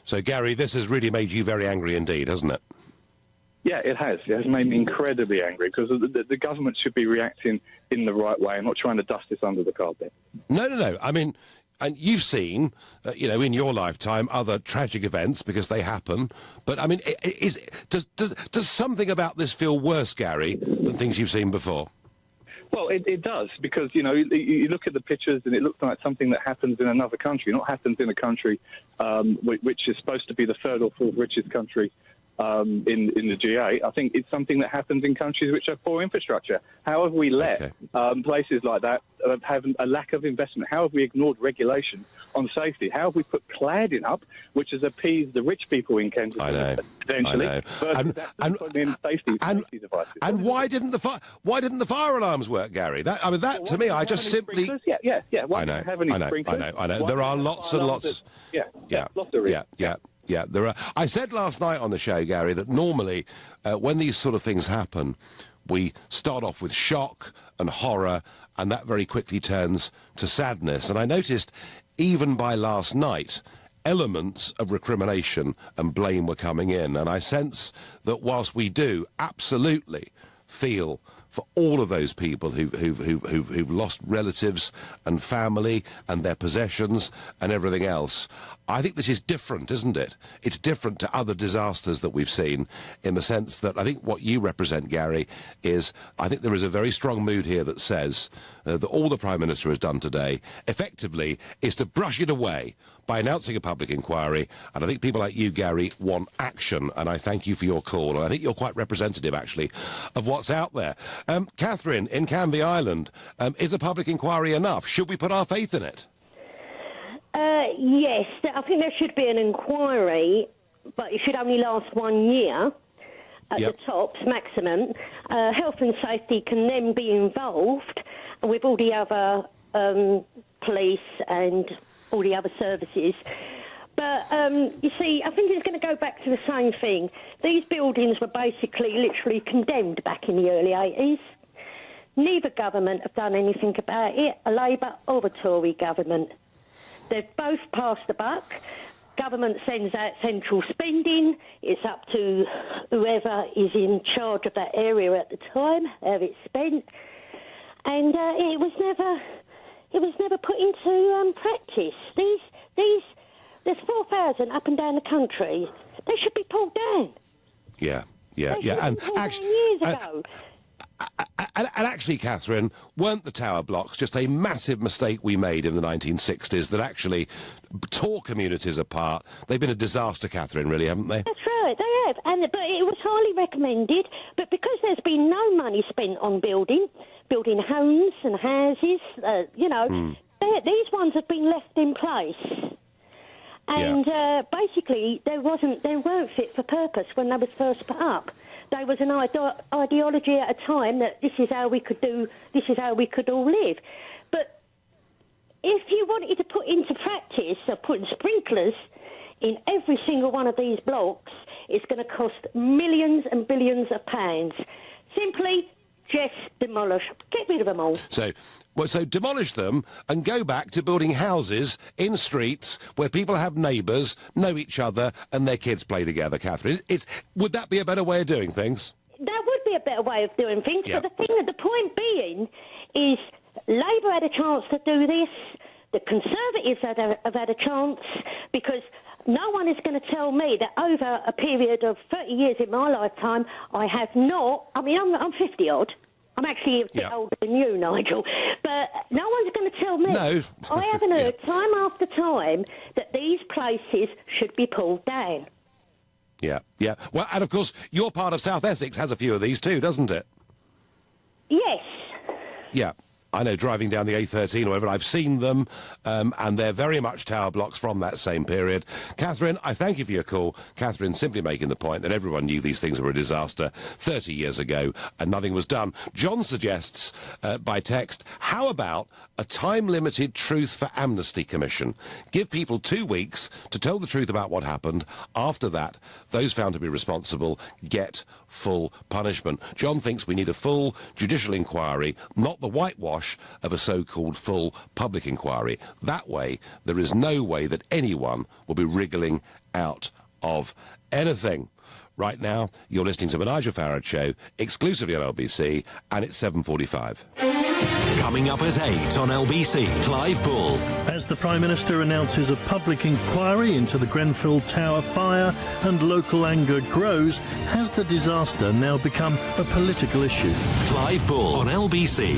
So, Gary, this has really made you very angry indeed, hasn't it? Yeah, it has. It has made me incredibly angry, because the government should be reacting in the right way and not trying to dust this under the carpet. No. I mean, and you've seen, in your lifetime, other tragic events, because they happen. But, I mean, does something about this feel worse, Gary, than things you've seen before? Well, it does, because, you look at the pictures and it looks like something that happens in another country, not happens in a country which is supposed to be the third or fourth richest country in the G8. I think it's something that happens in countries which have poor infrastructure. How have we let places like that have a lack of investment? How have we ignored regulation on safety? How have we put cladding up, which has appeased the rich people in Kensington, potentially, and putting in safety devices? And why didn't the fire alarms work, Gary? To me, I just simply... Yeah. I know. There are lots and lots... Lots of risks. Yeah, there are. I said last night on the show, Gary, that normally when these sort of things happen, we start off with shock and horror, and that very quickly turns to sadness. And I noticed, even by last night, elements of recrimination and blame were coming in. And I sense that whilst we do absolutely feel for all of those people who've lost relatives and family and their possessions and everything else, I think this is different, isn't it? It's different to other disasters that we've seen, in the sense that I think what you represent, Gary, is I think there is a very strong mood here that says that all the Prime Minister has done today, effectively, is to brush it away by announcing a public inquiry. And I think people like you, Gary, want action, and I thank you for your call. And I think you're quite representative, actually, of what's out there. Catherine, in Canvey Island, is a public inquiry enough? Should we put our faith in it? Yes, I think there should be an inquiry, but it should only last 1 year at the tops, maximum. Health and safety can then be involved with all the other police and all the other services. But, you see, I think it's going to go back to the same thing. These buildings were basically literally condemned back in the early 80s. Neither government have done anything about it, a Labour or the Tory government. They've both passed the buck. Government sends out central spending. It's up to whoever is in charge of that area at the time, how it's spent. And it was never put into practice. There's 4,000 up and down the country. They should be pulled down. Yeah. And actually, years ago. And actually, Catherine, weren't the tower blocks just a massive mistake we made in the 1960s that actually tore communities apart? They've been a disaster, Catherine, really, haven't they? That's right, they have. But it was highly recommended. But because there's been no money spent on building homes and houses, these ones have been left in place. And basically, they weren't fit for purpose when they was first put up. There was an ideology at a time that this is how we could all live. But if you wanted to put into practice of putting sprinklers in every single one of these blocks, it's going to cost millions and billions of pounds. Simply just demolish. Get rid of them all. So demolish them and go back to building houses in streets where people have neighbours, know each other, and their kids play together, Catherine. Would that be a better way of doing things? That would be a better way of doing things. Yep. But the point being is Labour had a chance to do this. The Conservatives have had a chance, because no one is going to tell me that over a period of 30 years in my lifetime, I have not... I mean, I'm 50-odd. I'm actually a bit older than you, Nigel. But no one's going to tell me. No. I haven't heard time after time that these places should be pulled down. Yeah. Well, and of course, your part of South Essex has a few of these too, doesn't it? Yes. Yeah. I know, driving down the A13 or whatever, I've seen them, and they're very much tower blocks from that same period. Catherine, I thank you for your call. Catherine simply making the point that everyone knew these things were a disaster 30 years ago, and nothing was done. John suggests, by text, how about a time-limited Truth for Amnesty Commission? Give people 2 weeks to tell the truth about what happened. After that, those found to be responsible get full punishment. John thinks we need a full judicial inquiry, not the whitewash of a so-called full public inquiry. That way, there is no way that anyone will be wriggling out of anything. Right now, you're listening to the Nigel Farage Show, exclusively on LBC, and it's 7:45. Coming up at 8 on LBC, Clive Bull. As the Prime Minister announces a public inquiry into the Grenfell Tower fire and local anger grows, has the disaster now become a political issue? Clive Bull on LBC.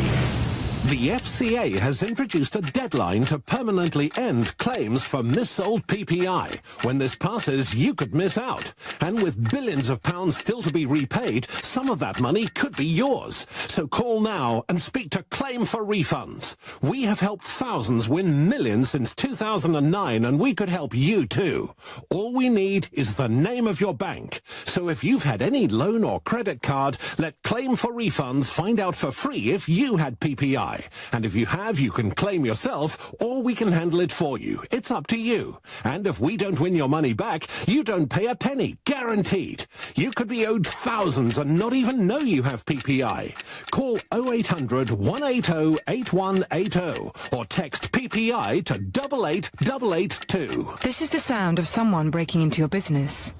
The FCA has introduced a deadline to permanently end claims for missold PPI. When this passes, you could miss out. And with billions of pounds still to be repaid, some of that money could be yours. So call now and speak to Claim for Refunds. We have helped thousands win millions since 2009, and we could help you too. All we need is the name of your bank. So if you've had any loan or credit card, let Claim for Refunds find out for free if you had PPI. And if you have, you can claim yourself, or we can handle it for you. It's up to you. And if we don't win your money back, you don't pay a penny. Guaranteed. You could be owed thousands and not even know you have PPI. Call 0800 180 8180 or text PPI to 88882. This is the sound of someone breaking into your business.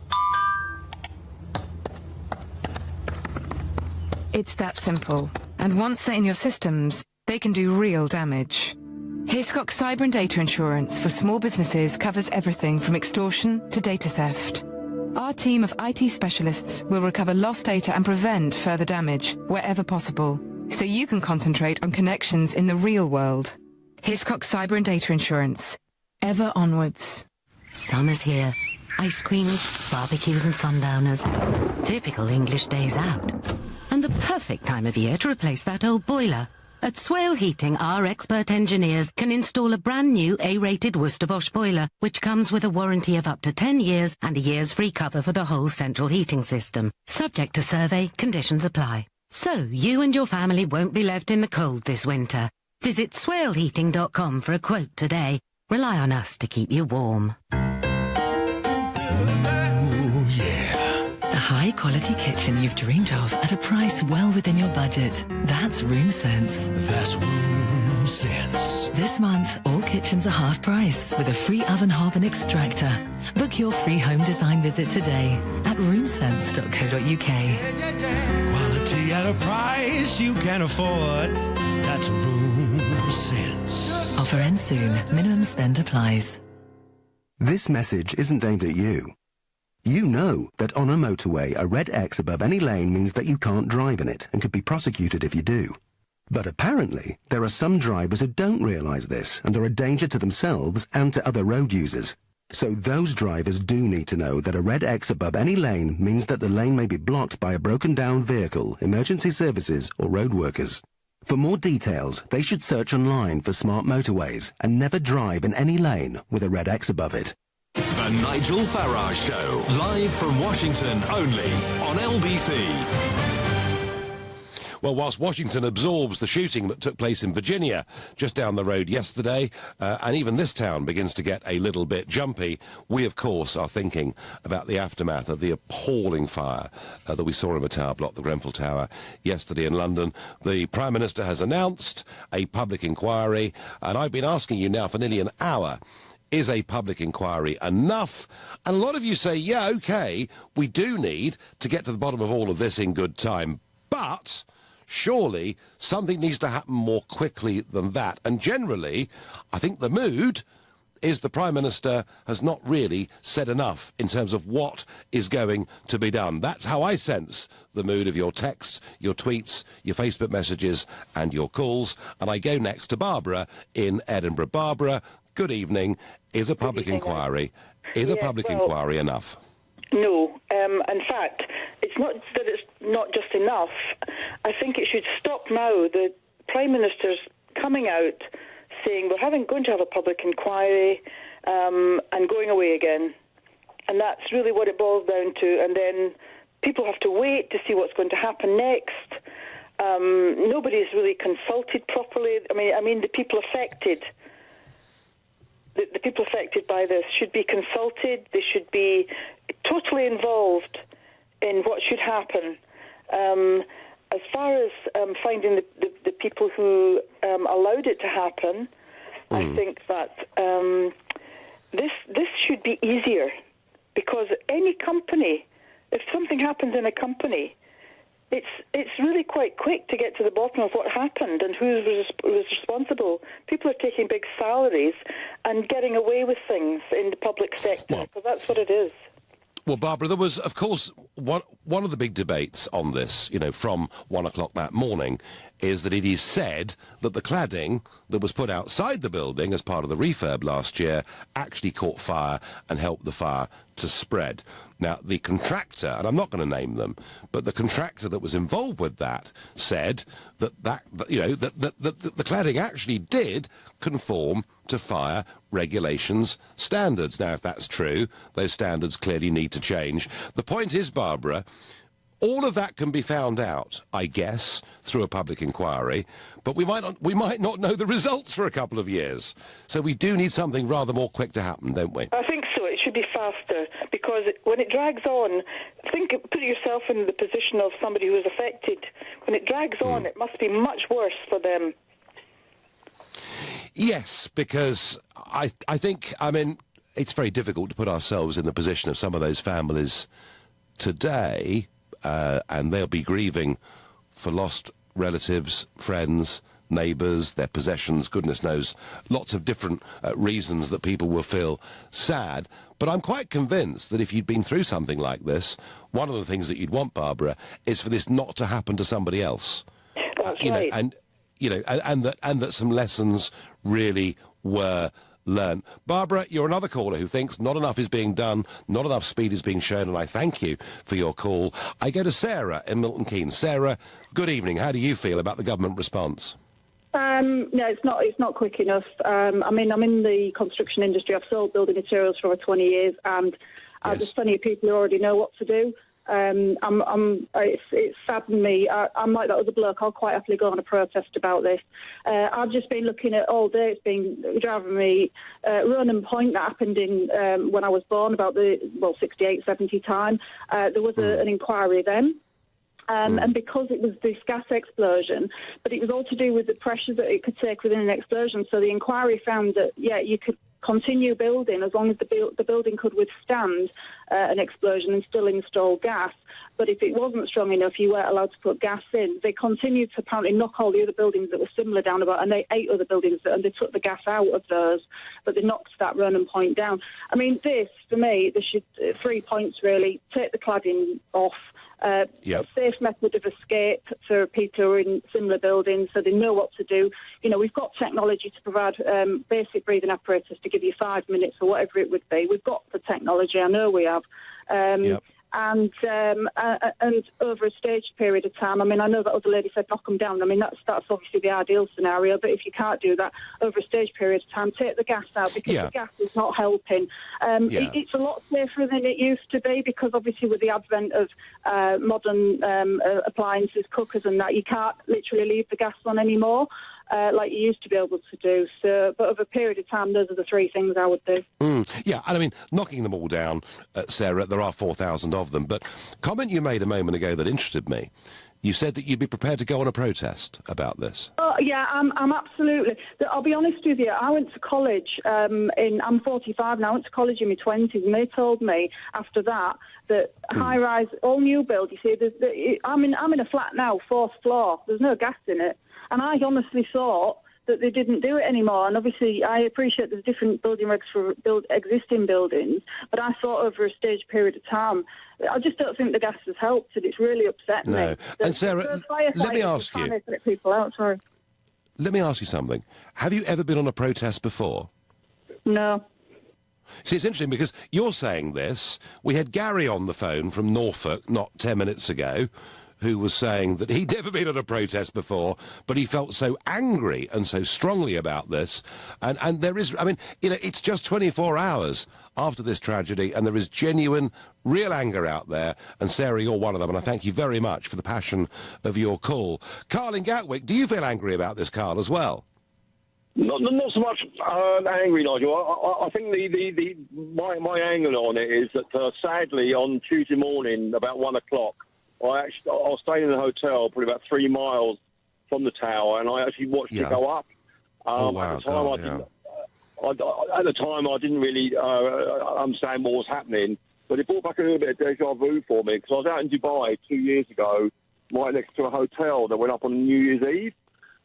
It's that simple. And once they're in your systems, they can do real damage. Hiscox Cyber and Data Insurance for small businesses covers everything from extortion to data theft. Our team of IT specialists will recover lost data and prevent further damage wherever possible, so you can concentrate on connections in the real world. Hiscox Cyber and Data Insurance. Ever onwards. Summer's here. Ice creams, barbecues and sundowners. Typical English days out. And the perfect time of year to replace that old boiler. At Swale Heating, our expert engineers can install a brand new A-rated Worcester Bosch boiler, which comes with a warranty of up to 10 years and a year's free cover for the whole central heating system. Subject to survey, conditions apply. So you and your family won't be left in the cold this winter. Visit swaleheating.com for a quote today. Rely on us to keep you warm. High-quality kitchen you've dreamed of at a price well within your budget. That's Room Sense. That's Room Sense. This month, all kitchens are half price with a free oven hob and extractor. Book your free home design visit today at roomsense.co.uk. Quality at a price you can afford. That's Room Sense. Offer ends soon. Minimum spend applies. This message isn't aimed at you. You know that on a motorway, a red X above any lane means that you can't drive in it and could be prosecuted if you do. But apparently, there are some drivers who don't realise this and are a danger to themselves and to other road users. So those drivers do need to know that a red X above any lane means that the lane may be blocked by a broken down vehicle, emergency services or road workers. For more details, they should search online for smart motorways and never drive in any lane with a red X above it. The Nigel Farage Show, live from Washington, only on LBC. Well, whilst Washington absorbs the shooting that took place in Virginia just down the road yesterday, and even this town begins to get a little bit jumpy, we, of course, are thinking about the aftermath of the appalling fire that we saw in the tower block, the Grenfell Tower, yesterday in London. The Prime Minister has announced a public inquiry, and I've been asking you now for nearly an hour, is a public inquiry enough? And a lot of you say, yeah, OK, we do need to get to the bottom of all of this in good time, but surely something needs to happen more quickly than that. And generally, I think the mood is the Prime Minister has not really said enough in terms of what is going to be done. That's how I sense the mood of your texts, your tweets, your Facebook messages and your calls. And I go next to Barbara in Edinburgh. Barbara, good evening. Is a public inquiry inquiry enough? No. In fact, it's not that it's not just enough. I think it should stop now. The Prime Minister's coming out saying we're going to have a public inquiry and going away again. And that's really what it boils down to. And then people have to wait to see what's going to happen next. Nobody's really consulted properly. I mean, the people affected. The people affected by this should be consulted. They should be totally involved in what should happen. As far as finding the people who allowed it to happen, I think that this should be easier, because any company, if something happens in a company, it's really quite quick to get to the bottom of what happened and who was responsible. People are taking big salaries and getting away with things in the public sector, so that's what it is. Well, Barbara, there was, of course, one of the big debates on this, from 1 o'clock that morning, is that it is said that the cladding that was put outside the building as part of the refurb last year actually caught fire and helped the fire to spread. Now, the contractor, and I'm not going to name them, but the contractor that was involved with that said that the cladding actually did conform to fire regulations standards. Now, if that's true, those standards clearly need to change. The point is, Barbara, all of that can be found out, I guess, through a public inquiry, but we might not know the results for a couple of years. So we do need something rather more quick to happen, don't we? I think so. It should be faster, because when it drags on, put yourself in the position of somebody who is affected. When it drags on, it must be much worse for them. Yes, because I think, it's very difficult to put ourselves in the position of some of those families today, and they'll be grieving for lost relatives, friends, neighbours, their possessions, goodness knows, lots of different reasons that people will feel sad. But I'm quite convinced that if you'd been through something like this, one of the things that you'd want, Barbara, is for this not to happen to somebody else. That's right. And that some lessons really were learned. Barbara, you're another caller who thinks not enough is being done, not enough speed is being shown, and I thank you for your call. I go to Sarah in Milton Keynes. Sarah, good evening. How do you feel about the government response? No, it's not quick enough. I'm in the construction industry. I've sold building materials for over 20 years, and there's plenty of people who already know what to do. It's saddened me. I'm like that other bloke. I'll quite happily go on a protest about this. I've just been looking at all day. It's been driving me run and point that happened in when I was born, about the 68, 70 time. There was an inquiry then. And because it was this gas explosion, but it was all to do with the pressure that it could take within an explosion. So the inquiry found that, you could continue building as long as the building could withstand an explosion and still install gas. But if it wasn't strong enough, you weren't allowed to put gas in. They continued to apparently knock all the other buildings that were similar down and they 8 other buildings, and they took the gas out of those, but they knocked that Ronan point down. I mean, this, for me, there should 3 points really. Take the cladding off. A safe method of escape for people who are in similar buildings so they know what to do. You know, we've got technology to provide basic breathing apparatus to give you 5 minutes or whatever it would be. We've got the technology, I know we have. And over a staged period of time, I mean, I know that other lady said knock them down. I mean, that's obviously the ideal scenario, but if you can't do that, over a staged period of time, take the gas out because the gas is not helping. It's a lot safer than it used to be because obviously with the advent of modern appliances, cookers and that, you can't literally leave the gas on anymore. Like you used to be able to do. So, but over a period of time, those are the 3 things I would do. Yeah, and I mean, knocking them all down, Sarah, there are 4,000 of them, but comment you made a moment ago that interested me. You said that you'd be prepared to go on a protest about this. Oh, yeah, I'm absolutely. I'll be honest with you, I went to college I'm 45 now, I went to college in my 20s, and they told me after that high-rise, all new build, you see, I'm in a flat now, 4th floor, there's no gas in it. And I honestly thought that they didn't do it anymore. And obviously, I appreciate there's different building regs for existing buildings, but I thought over a staged period of time, I just don't think the gas has helped, and it's really upset me. No. And Sarah, let me ask you. People out, sorry. Let me ask you something. Have you ever been on a protest before? No. See, it's interesting because you're saying this. We had Gary on the phone from Norfolk not 10 minutes ago, who was saying that he'd never been on a protest before, but he felt so angry and so strongly about this. And there is, I mean, you know, it's just 24 hours after this tragedy, and there is genuine, real anger out there. And Sarah, you're one of them, and I thank you very much for the passion of your call. Carl in Gatwick, do you feel angry about this, Carl, as well? Not so much angry, Nigel. I think my angle on it is that sadly on Tuesday morning about 1 o'clock, I was staying in a hotel probably about 3 miles from the tower, and I actually watched it go up. At the time, I didn't really understand what was happening, but it brought back a little bit of deja vu for me, because I was out in Dubai 2 years ago, right next to a hotel that went up on New Year's Eve,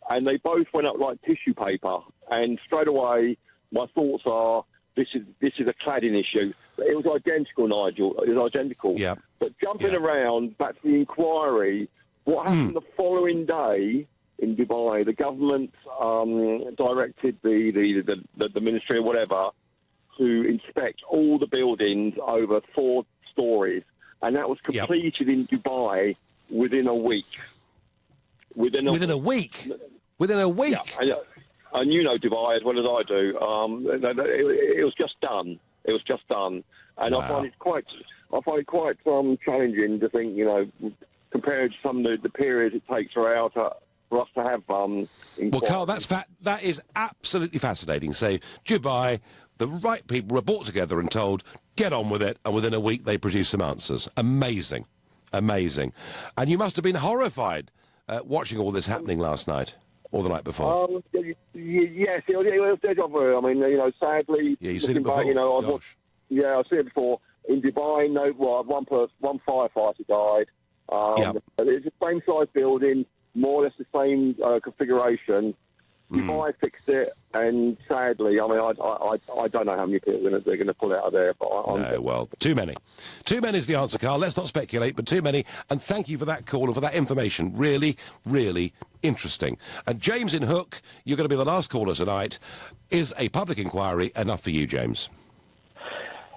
and they both went up like tissue paper, and straight away my thoughts are, this is a cladding issue. It was identical, Nigel. It was identical. Yeah. But jumping around back to the inquiry, what happened the following day in Dubai? The government directed the ministry or whatever to inspect all the buildings over 4 stories, and that was completed in Dubai within a week. Within a week. Yeah. And you know Dubai as well as I do. It was just done. It was just done, and wow. I find it quite challenging to think, you know, compared to some of the periods it takes for us to have. Well, Carl, that is absolutely fascinating. So Dubai, the right people were brought together and told, get on with it, and within a week they produced some answers. Amazing, amazing. And you must have been horrified watching all this happening last night. Or the night before? Yes, it was deja vu. I mean, you know, sadly... Yeah, you've seen it before? Back, you know, I've seen it before. In Dubai, one firefighter died. It's the same size building, more or less the same configuration. Dubai fixed it, and sadly, I mean, I don't know how many people they're going to pull out of there. But well, too many. Too many is the answer, Carl. Let's not speculate, but too many. And thank you for that call and for that information. Really, really interesting. And James in Hook, you're going to be the last caller tonight. Is a public inquiry enough for you, James?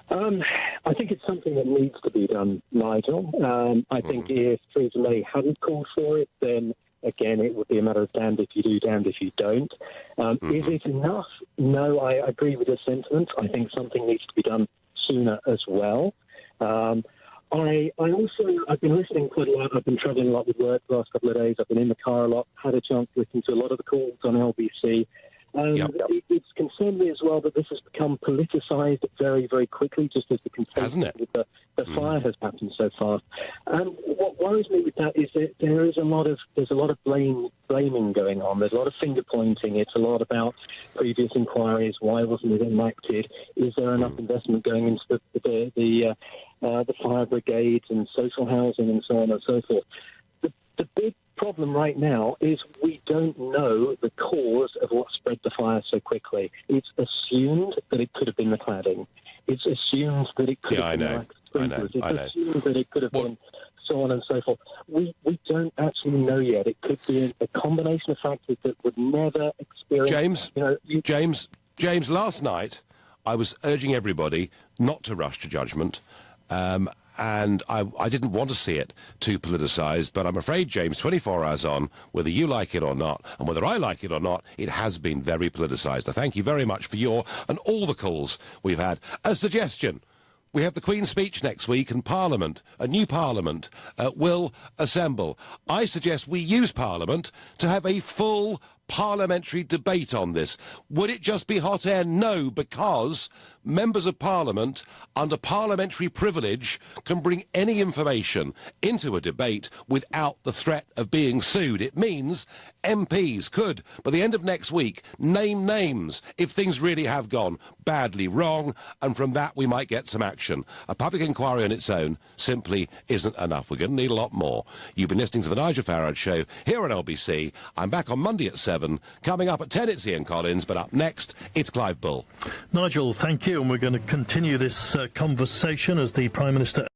I think it's something that needs to be done, Nigel. I think if Theresa May hadn't called for it, then again, it would be a matter of damned if you do, damned if you don't. Is it enough? No, I agree with the sentiment. I think something needs to be done sooner as well. I've been listening quite a lot. I've been travelling a lot with work the last couple of days. I've been in the car a lot, had a chance to listen to a lot of the calls on LBC. It's concerned me as well that this has become politicised very, very quickly, just as the contention with the fire has happened so fast. What worries me with that is that there's a lot of blaming going on. There's a lot of finger pointing. It's a lot about previous inquiries. Why wasn't it enacted? Is there enough investment going into the fire brigades and social housing and so on and so forth? The big problem right now is we don't know the cause of what spread the fire so quickly. It's assumed that it could have been the cladding. It's assumed that it could have been sprinklers. It's assumed that it could have been so on and so forth. We don't actually know yet. It could be a combination of factors that would never experience... James, last night I was urging everybody not to rush to judgment. And I didn't want to see it too politicised, but I'm afraid, James, 24 hours on, whether you like it or not, and whether I like it or not, it has been very politicised. I thank you very much for your and all the calls we've had. A suggestion. We have the Queen's speech next week, and Parliament, a new Parliament, will assemble. I suggest we use Parliament to have a full parliamentary debate on this. Would it just be hot air? No, because members of Parliament, under parliamentary privilege, can bring any information into a debate without the threat of being sued. It means MPs could, by the end of next week, name names if things really have gone badly wrong, and from that we might get some action. A public inquiry on its own simply isn't enough. We're going to need a lot more. You've been listening to the Nigel Farage Show here on LBC. I'm back on Monday at 7. Coming up at 10, it's Ian Collins, but up next, it's Clive Bull. Nigel, thank you, and we're going to continue this conversation as the Prime Minister